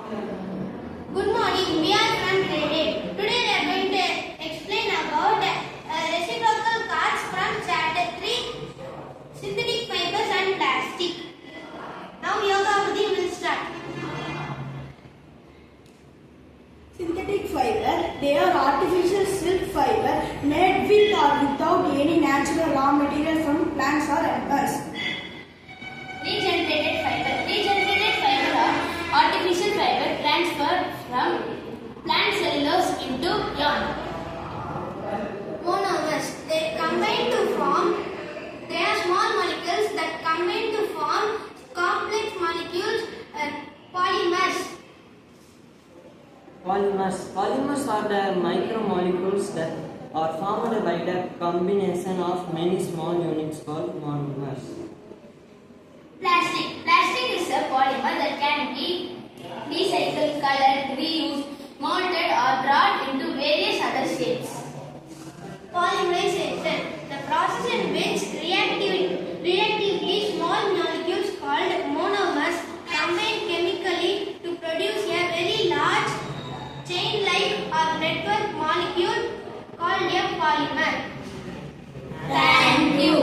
Good morning, we are from grade 8. Today we are going to explain about reciprocal cards from chapter 3, synthetic fibers and plastic. Now Yoga will start. Synthetic fiber, they are artificial silk fiber made with or without any natural raw material from plants or animals. Regenerated fiber are artificial fiber transferred from plant cellulose into yarn. Monomers, they are small molecules that combine to form complex molecules, polymers. Polymers are the micromolecules that are formed by the combination of many small units called monomers. Plastic is a polymer that can be recycled, colored, reused, molded or brought into various other shapes. Polymerization, the process in which reactively small molecules called monomers combine chemically to produce a very large chain-like or network molecule called a polymer. Thank you.